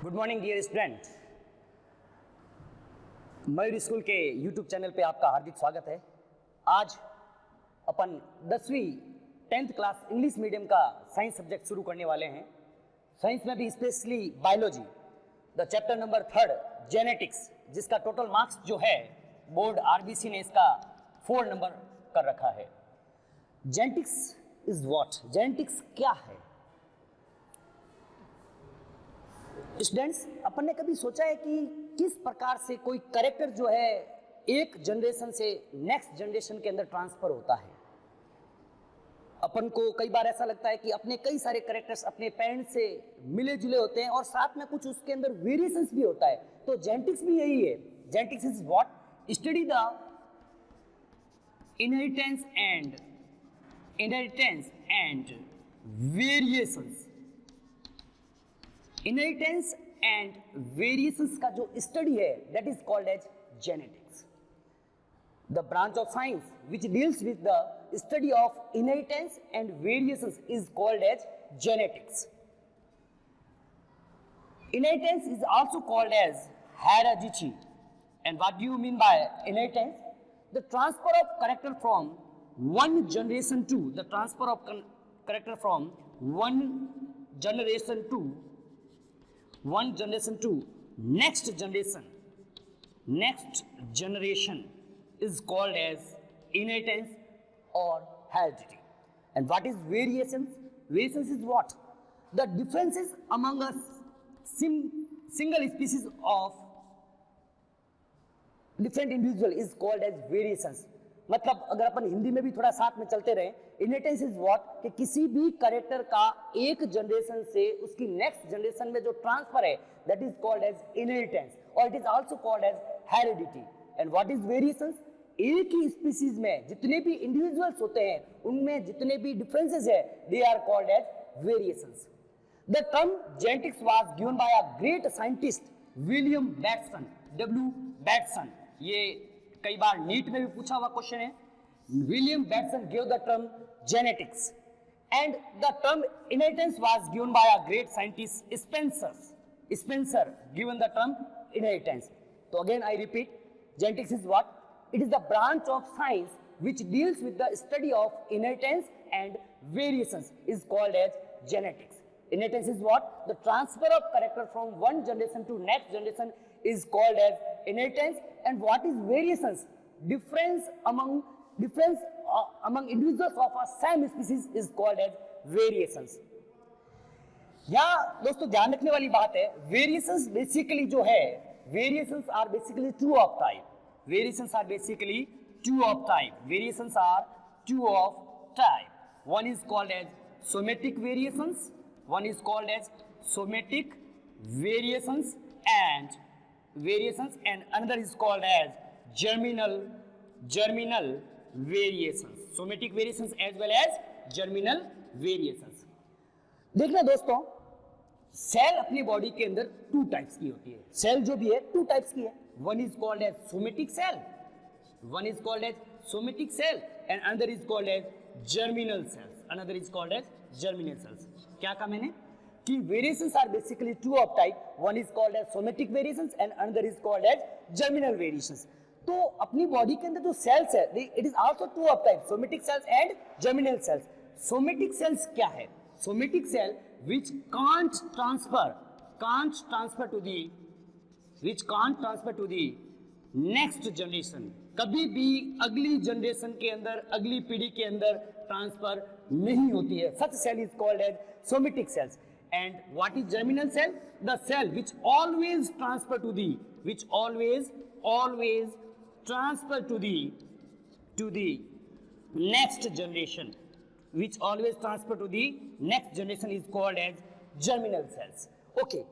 Good morning dear student. Mayur school के YouTube channel पे आपका हार्दिक स्वागत है। आज अपन 10वीं 10th क्लास इंग्लिश मीडियम का साइंस सब्जेक्ट शुरू करने वाले हैं। साइंस में भी specially biology, the chapter number 3 genetics, जिसका टोटल मार्क्स जो है बोर्ड आरबीसी ने इसका 4 नंबर कर रखा है। Genetics is what? जेनेटिक्स क्या है? स्टूडेंट्स, अपन ने कभी सोचा है कि किस प्रकार से कोई कैरेक्टर जो है एक जनरेशन से नेक्स्ट जनरेशन के अंदर ट्रांसफर होता है? अपन को कई बार ऐसा लगता है कि अपने कई सारे कैरेक्टर्स अपने पेरेंट्स से मिले जुले होते हैं और साथ में कुछ उसके अंदर वेरिएशंस भी होता है। तो जेनेटिक्स भी यही है। Genetics is what? Study the inheritance and variations. Inheritance and variations का जो स्टडी है that is called as genetics. The branch of science which deals with the study of inheritance and variations is called as genetics. Inheritance is also called as heredity. And what do you mean by inheritance? The transfer of character from one generation to next generation is called as inheritance or heredity. And what is variations? Variations is what? The differences among a single species of different individual is called as variations. मतलब अगर अपन हिंदी में भी थोड़ा साथ में चलते रहे, inheritance is what? कि किसी भी कैरेक्टर का एक जनरेशन से उसकी नेक्स्ट जनरेशन में जो ट्रांसफर है that is called as inheritance, और it is also called as heredity. And what is variations? एक ही स्पीसीज में जितने भी इंडिविजुअल्स होते हैं उनमें जितने भी डिफरेंसेस है they are called as variations. The term genetics was given by a great scientist William Bateson, W Bateson. ये कई बार नीट में भी पूछा हुआ क्वेश्चन है। William Bateson give the term genetics and the term inheritance was given by a great scientist Spencer given the term inheritance. तो again I repeat, genetics is what? It is the branch of science which deals with the study of inheritance and variations is called as genetics. Inheritance is what? The transfer of character from one generation to next generation is called as inheritance. And what is variations? Difference among individuals of a same species is called as variations. यहाँ दोस्तों ध्यान रखने वाली बात है, variations basically जो है, variations are basically two of type. Variations are basically two of type. Variations are two of type. One is called as somatic variations. One is called as somatic variations and another is called as germinal variations. Somatic variations as well as germinal variations. देखना दोस्तों, cell अपनी body के अंदर 2 types की होती है। Cell जो भी है 2 टाइप्स की है। One is called as somatic cell and another is called as germinal cells. क्या कहा मैंने? कि variations are basically 2 of type. One is called as somatic variations and another is called as germinal variations. तो अपनी body के अंदर जो sales है it is also 2 of type, somatic cells and germinal cells. Somatic cells क्या है? Somatic cell which can't transfer to the next generation. कभी भी अगली जनरेशन के अंदर, अगली पीढ़ी के अंदर ट्रांसफर नहीं होती है। Such cell is called as somatic cells. And what is germinal cell? The cell which always transfer to the next generation. Is called as germinal cells. Okay.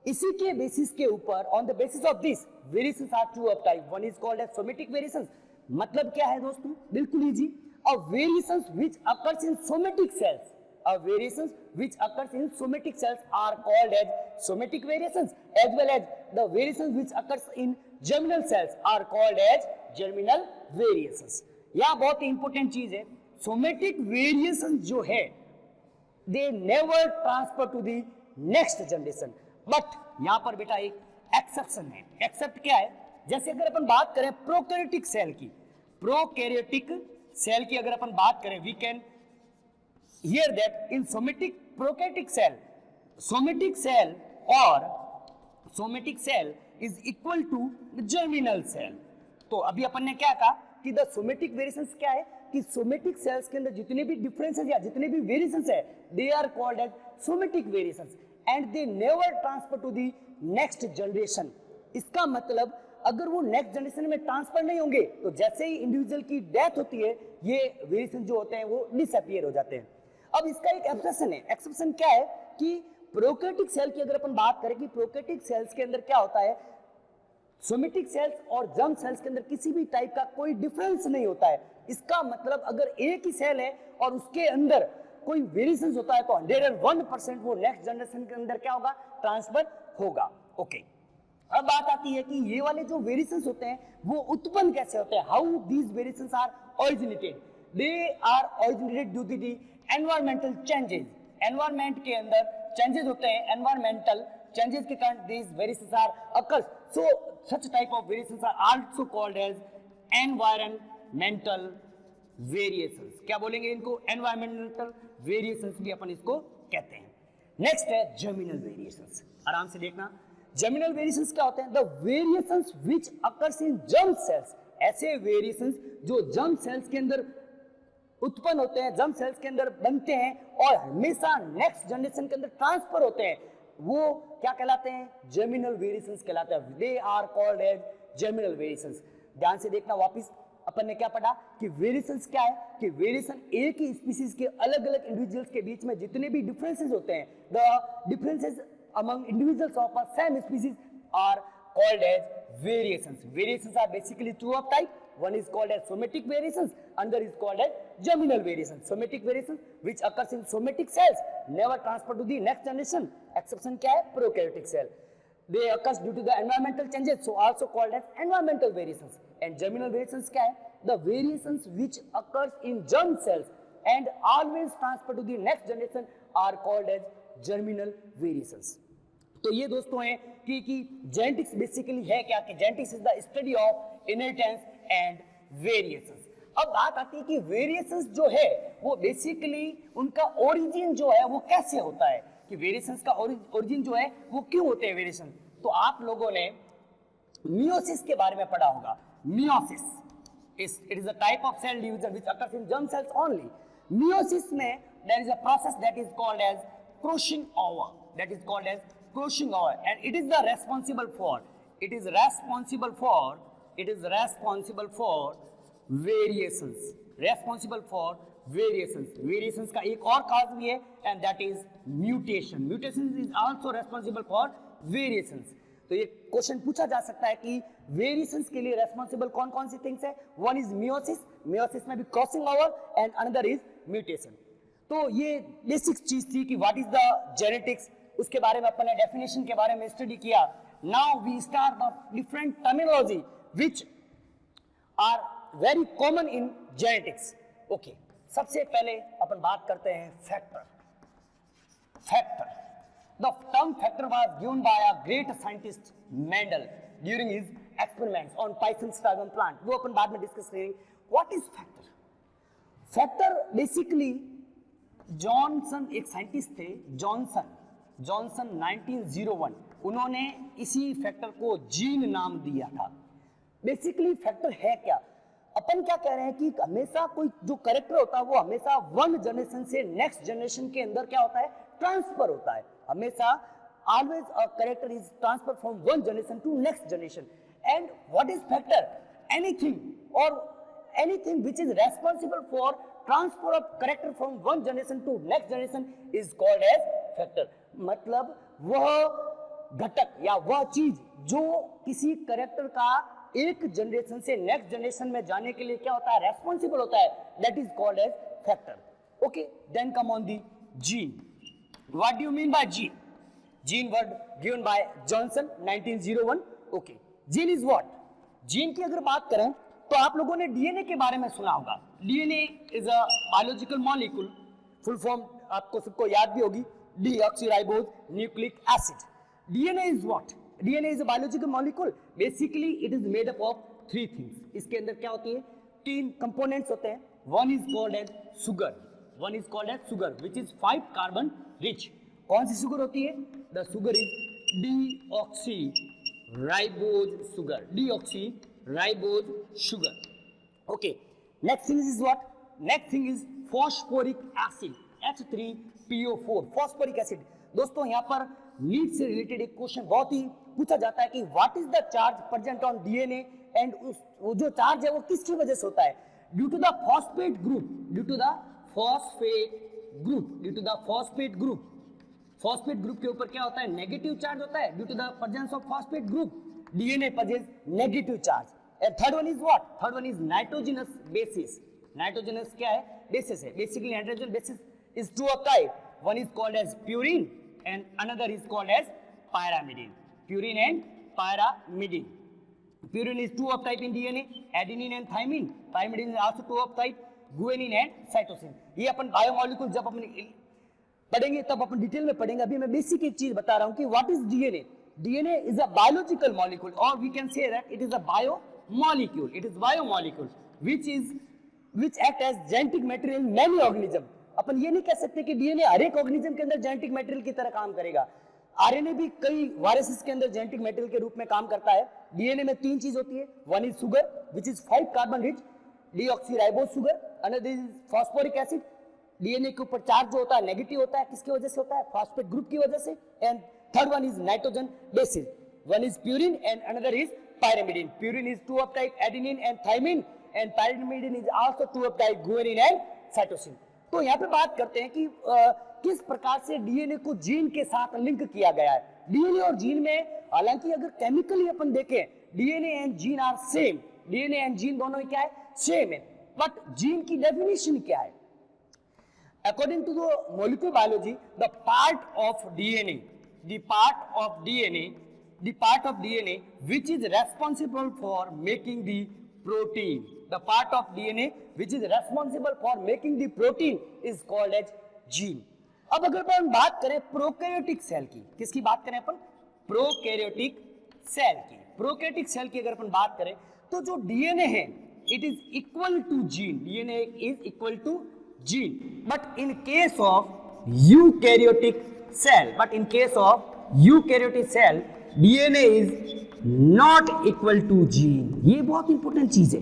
इसी के बेसिस के ऊपर, on the basis of this, variations are 2 of type. One is called as somatic variations. मतलब क्या है दोस्तों? बिल्कुल easy. A variations which occurs in somatic cells, are called as somatic variations, as well as the variations which occurs in germinal cells are called as germinal variations. यह बहुत ही important चीज है. Somatic variations जो है they never transfer to the next generation, but यहाँ पर बेटा एक एक्सेप्शन है। एक्सेप्ट क्या है? जैसे अगर अपन बात करें प्रोकैरियोटिक सेल की, प्रोकैरियोटिक सेल की अगर अपन बात करें, we can hear that in somatic prokaryotic cell, somatic cell और somatic cell is equal to germinal cell. तो अभी अपन ने क्या कहा कि द सोमेटिक वेरिएशंस क्या है कि सोमेटिक सेल्स के अंदर जितने भी डिफरेंसेस या जितने भी वेरिएशंस है, they are called as somatic variations and they never transfer to the next generation. इसका मतलब अगर वो नेक्स्ट जनरेशन में ट्रांसफर नहीं होंगे तो जैसे ही इंडिविजुअल की डेथ होती है, ये वेरिएशन जो होते हैं वो डिसअपीयर हो जाते हैं। अब इसका एक एक्सेप्शन है। एक्सेप्शन क्या है कि प्रोकैरियोटिक सेल की अगर अपन बात करें कि प्रोकैरियोटिक सेल्स के अंदर क्या होता है, सोमेटिक सेल्स और जर्म सेल्स के अंदर किसी भी टाइप का कोई डिफरेंस नहीं होता है। इसका मतलब अगर एक ही सेल है और उसके अंदर कोई वेरिएशन होता है तो 101% वो नेक्स्ट जनरेशन के अंदर क्या होगा, ट्रांसफर होगा। ओके, अब बात आती है कि ये वाले जो वेरिएशंस होते हैं वो उत्पन्न कैसे होते हैं, how these variations are originated. They are originated due to the environmental changes. Environment के अंदर चेंजेस होते हैं, एनवायरमेंटल चेंजेस के कारण these variations are occurs. So such type of variations are also called as environmental variations। क्या बोलेंगे इनको? environmental variations भी अपन इसको कहते हैं। नेक्स्ट है germinal variations। आराम से देखना, germinal variations क्या होते हैं? the variations which occurs in germ cells। ऐसे variations जो germ cells के अंदर उत्पन्न होते हैं, germ cells के अंदर बनते हैं और हमेशा नेक्स्ट जनरेशन के अंदर ट्रांसफर होते हैं, वो क्या कहलाते हैं? जर्मिनल वेरिएशंस कहलाते हैं। They are called as germinal variations. ध्यान से देखना, वापस अपन ने क्या पढ़ा कि वेरिएशंस क्या है कि वेरिएशन एक ही स्पीसीज के अलग अलग इंडिविजुअल्स के बीच में जितने भी डिफरेंसेस होते हैं, the differences among individuals of a same species are called as variations. Variations are basically two of type, one is called as somatic variations, another is called as germinal variations। somatic variations which occurs in somatic cells never transfer to the next generation। exception क्या है? prokaryotic cell, they occurs due to the environmental changes, so also called as environmental variations। and germinal variations क्या है? the variations which occurs in germ cells and always transfer to the next generation are called as germinal variations। तो ये दोस्तों हैं कि genetics basically है क्या कि genetics is the study of inheritance and variations. अब बात आती है कि वेरिएशंस जो है वो बेसिकली उनका ओरिजिन जो है वो कैसे होता है, कि वेरिएशंस का ओरिजिन जो है वो क्यों होते हैं वेरिएशन। तो आप लोगों ने मियोसिस के बारे में पढ़ा होगा। Meiosis it is a type of cell division which occurs in germ cells only. Meiosis में there is a process that is called as crossing over, that is called as crossing over, and it is the responsible for variations, responsible for variations का एक और cause भी है and that is mutation. Mutation is also responsible for variations. तो ये question पूछा जा सकता है कि वेरिएशंस के लिए रेस्पॉन्सिबल कौन कौन सी थिंग्स है। वन इज मियोसिस, मियोसिस में भी crossing over, and another is mutation. तो ये बेसिक चीज थी कि व्हाट इज द जेनेटिक्स, उसके बारे में अपन ने डेफिनेशन के बारे में स्टडी किया। Now we start the different terminology which are very common in genetics. Okay, सबसे पहले अपन बात करते हैं factor. The term factor was given by a great scientist Mendel during his experiments on python स्ट्रैगन प्लांट। वो अपन बाद में डिस्कस करेंगे। What is factor? Factor basically Johnson, एक साइंटिस्ट थे जॉनसन 1901, उन्होंने इसी फैक्टर को जीन नाम दिया था। बेसिकली फैक्टर है क्या? अपन क्या कह रहे हैं कि हमेशा कोई जो कैरेक्टर होता है वो हमेशा वन जनरेशन से नेक्स्ट जनरेशन के अंदर क्या होता है, ट्रांसफर होता है। हमेशा always a character is transfer from one generation to next generation. And what is factor? anything which is responsible for transfer of character from one generation to next generation is called as factor। मतलब वह घटक या वह चीज जो किसी character का एक जनरेशन से नेक्स्ट जनरेशन में जाने के लिए क्या होता है, रेस्पॉन्सिबल होता है, that is called as factor. Okay, then come on the gene. What do you mean by gene? Gene word given by Johnson 1901। Okay, gene is what? Gene की अगर बात करें तो आप लोगों ने डीएनए के बारे में सुना होगा। DNA is a biological molecule, full form आपको सबको याद भी होगी, deoxyribose nucleic acid. DNA is what? DNA is a biological molecule. Basically, it is made up of three things. इसके अंदर क्या होती है? तीन components होते हैं. One is called as sugar. One is called as sugar, which is 5 carbon rich. कौन सी sugar होती है? The sugar is deoxyribose sugar. Deoxyribose sugar. Okay. Next thing is what? Next thing is phosphoric acid. H3PO4. Phosphoric acid. दोस्तों यहाँ पर NEET से related एक question बहुत ही पूछा जाता है कि what is the charge present on DNA and वो जो चार्ज है वो किसकी वजह से होता है? Due to the phosphate group. Due to the phosphate group. Phosphate group के ऊपर क्या होता है? नेगेटिव चार्ज होता है. Due to the presence of phosphate group DNA presence negative charge. And third one is what? Third one is nitrogenous basis. Nitrogenous क्या है? Basis है. Basically nitrogen basis is two of type. One is called as purine and another is called as pyrimidine. Purine and pyrimidine. Purine is two of type in DNA. Adenine and thymine. Thymidine is also two of type. Guanine and cytosine. ये अपन biomolecule जब अपन पढ़ेंगे तब अपन detail में पढ़ेंगे. अभी मैं basic एक चीज बता रहा हूँ कि what is DNA. DNA is a biological molecule और we can say that it is a biomolecule. It is biomolecule which act as genetic material in many organism. अपन ये नहीं कह सकते कि डीएनए हर एक ऑर्गेनिज्म के अंदर जेनेटिक मटेरियल की तरह काम करेगा. आरएनए भी कई वायरसेस के अंदर जेनेटिक मटेरियल के रूप में काम करता है. डीएनए में तीन चीज होती है. One is sugar which is 5 carbon rich deoxyribose sugar. Another is phosphoric acid. DNA के ऊपर चार्ज जो होता है नेगेटिव होता है. किसकी वजह से होता है? फॉस्फेट ग्रुप की वजह से. And third one is nitrogen bases. One is purine and another is pyrimidine. Purine is two of type adenine and thymine and pyrimidine is also two of type guanine and cytosine. तो यहाँ पे बात करते हैं कि किस प्रकार से डीएनए को जीन के साथ लिंक किया गया है. डीएनए और जीन में हालांकि अगर केमिकली अपन देखें DNA and gene are same. DNA and gene दोनों क्या है? सेम है. बट जीन की डेफिनेशन क्या है? According to the molecular biology the part of DNA which is responsible for making the protein. The part of DNA which is responsible for making the protein is called as gene. अब अगर अपन बात करें prokaryotic cell की, किसकी बात करें अपन? प्रोकैरियोटिक सेल की. प्रोकैरियोटिक सेल की अगर अपन बात करें तो जो डीएनए है it is equal to gene. DNA is equal to gene. But in case of eukaryotic cell DNA is not equal to gene. ये बहुत इंपॉर्टेंट चीज है.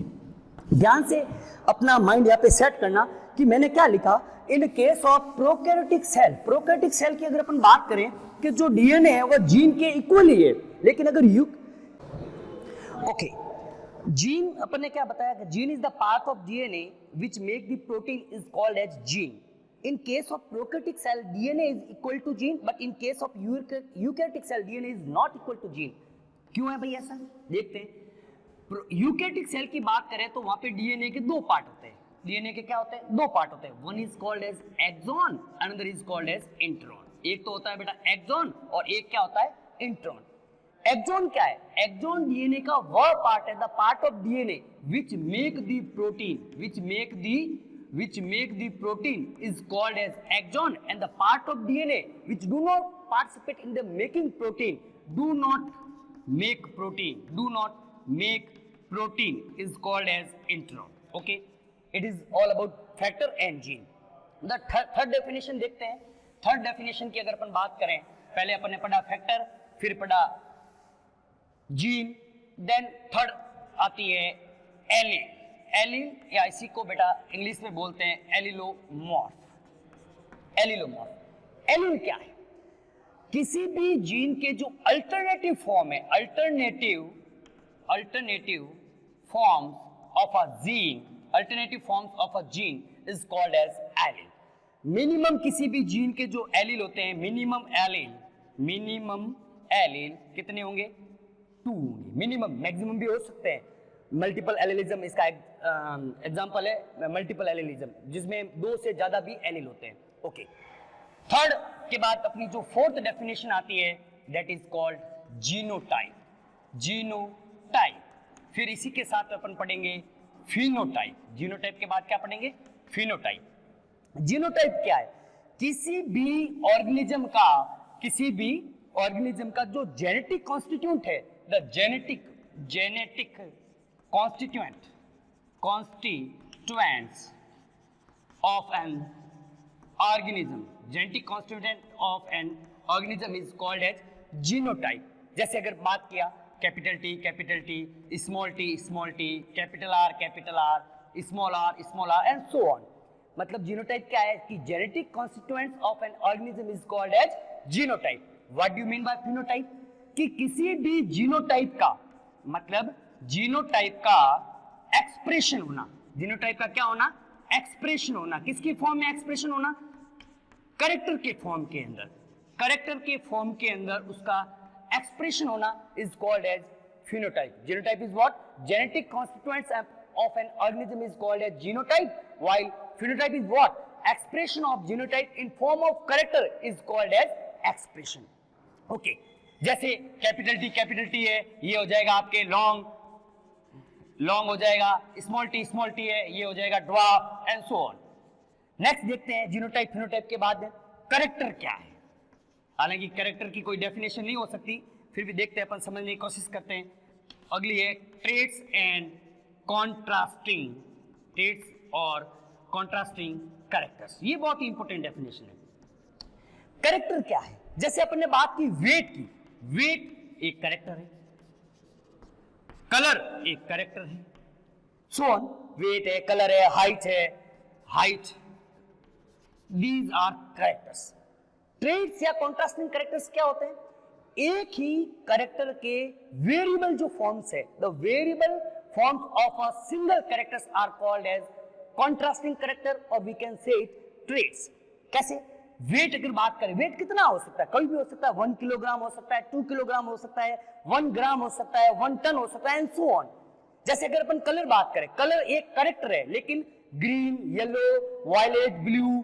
ध्यान से अपना माइंड यहाँ पे सेट करना कि मैंने क्या लिखा. In case of prokaryotic cell की अगर अपन बात करें कि जो डीएनए है वो जीन के इक्वल ही है. लेकिन अगर जीन अपन ने क्या बताया कि gene is the part of DNA which make the protein is called as gene. In case of prokaryotic cell, DNA is equal to gene, but in case of eukaryotic cell, DNA is not equal to gene. क्यों है भाई ऐसा? देखते हैं. Eukaryotic cell की बात करें तो वहां पे डीएनए के दो पार्ट होते हैं. डीएनए के क्या होते हैं? दो पार्ट होते हैं. One is called as exon, another is called as intron. एक तो होता है बेटा एक्सॉन और एक क्या होता है? इंट्रॉन. एक्सॉन क्या है? एक्सॉन डीएनए का वह पार्ट है, the part of DNA which make the protein is called as axon, and the part of DNA which do not participate in the making protein, do not make protein is called as intron. Okay, it is all about factor and gene. The third definition देखते हैं. Third definition की अगर अपन बात करें, पहले अपन ने पढ़ा फैक्टर, फिर पढ़ा जीन, देन थर्ड आती है एलील. एलील या इसी को बेटा इंग्लिश में बोलते हैं एलिलोमॉर्फ. एलील क्या है? किसी भी जीन के जो अल्टरनेटिव फॉर्म है, alternative forms of a gene is called as allele. Minimum किसी भी जीन के जो एलील होते हैं, मिनिमम एलील कितने होंगे? 2 होंगे. मिनिमम, मैक्सिमम भी हो सकते हैं. मल्टीपल एलिलिज्म इसका एग्जांपल है. मल्टीपल एलिलिज्म जिसमें 2 से ज्यादा भी एलील होते हैं. ओके. थर्ड के बाद अपनी जो फोर्थ डेफिनेशन आती है दैट इज कॉल्ड जीनोटाइप. फिर इसी के साथ अपन पढ़ेंगे फिनोटाइप. जीनोटाइप के बाद क्या पढ़ेंगे? फिनोटाइप. जीनोटाइप क्या है? किसी भी ऑर्गेनिज्म का जो जेनेटिक कॉन्स्टिट्यूएंट है, the genetic constituents of an organism, genetic constituent of an organism is called as genotype. जैसे अगर बात किया capital T, small T, capital R, small R and so on. मतलब जीनोटाइप क्या है कि genetic constituents of an organism is called as genotype. What do you mean by phenotype? कि किसी भी जीनोटाइप का मतलब जीनोटाइप का एक्सप्रेशन होना, जीनोटाइप का क्या होना? एक्सप्रेशन होना। किसकी फॉर्म में एक्सप्रेशन होना? कैरेक्टर के फॉर्म के अंदर, कैरेक्टर के फॉर्म के अंदर उसका एक्सप्रेशन होना is called as phenotype. Genotype is what? Genetic constituents of an organism is called as genotype, while phenotype is what? Expression of genotype in form of character is called as expression. Okay. जैसे capital T है, ये हो जाएगा आपके long हो जाएगा, small T है, ये हो जाएगा dwarf and so on. Next देखते हैं जीनोटाइप फिनोटाइप के बाद कैरेक्टर क्या है। हालांकि कैरेक्टर की कोई डेफिनेशन नहीं हो सकती, फिर भी देखते हैं, अपन समझने की कोशिश करते हैं। अगली है ट्रेट्स एंड कॉन्ट्रास्टिंग, ट्रेट्स और कॉन्ट्रास्टिंग कैरेक्टर्स। ये बहुत ही इंपॉर्टेंट डेफिनेशन है। कैरेक्टर क्या है? जैसे अपन ने बात की वेट की, वेट एक कैरेक्टर है, कलर एक कैरेक्टर है, सो ऑन। वेट है, कलर है, height, these are characters. Traits या कॉन्ट्रास्टिंग कैरेक्टर्स क्या होते हैं? एक ही कैरेक्टर के वेरिएबल जो फॉर्म्स है, the variable forms of a single characters are called as contrasting character, और we can say it traits. कैसे? वेट अगर बात करें, वेट कितना हो सकता है? कोई भी हो सकता है, 1 किलोग्राम हो सकता है, 2 किलोग्राम हो सकता है, 1 ग्राम हो सकता है, 1 टन हो सकता है एंड सो ऑन। जैसे अगर अपन कलर बात करें, कलर एक कैरेक्टर है, लेकिन green, yellow, violet, blue,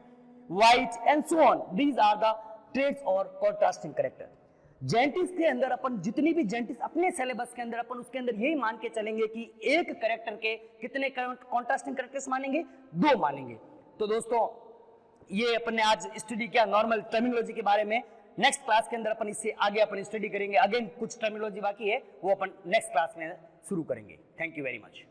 white and so on, these are the traits और कॉन्ट्रास्टिंग कैरेक्टर। जेनेटिक्स के अंदर अपन जितनी भी जेनेटिक्स अपने सिलेबस के अंदर अपन उसके अंदर यही मान के चलेंगे कि एक कैरेक्टर के कितने कॉन्ट्रास्टिंग कैरेक्टर्स मानेंगे? 2 मानेंगे। तो दोस्तों ये अपन ने आज स्टडी किया नॉर्मल टर्मिनोलॉजी के बारे में। नेक्स्ट क्लास के अंदर अपन इससे आगे अपन स्टडी करेंगे। अगेन कुछ टर्मिनोलॉजी बाकी है, वो अपन नेक्स्ट क्लास में शुरू करेंगे। Thank you very much.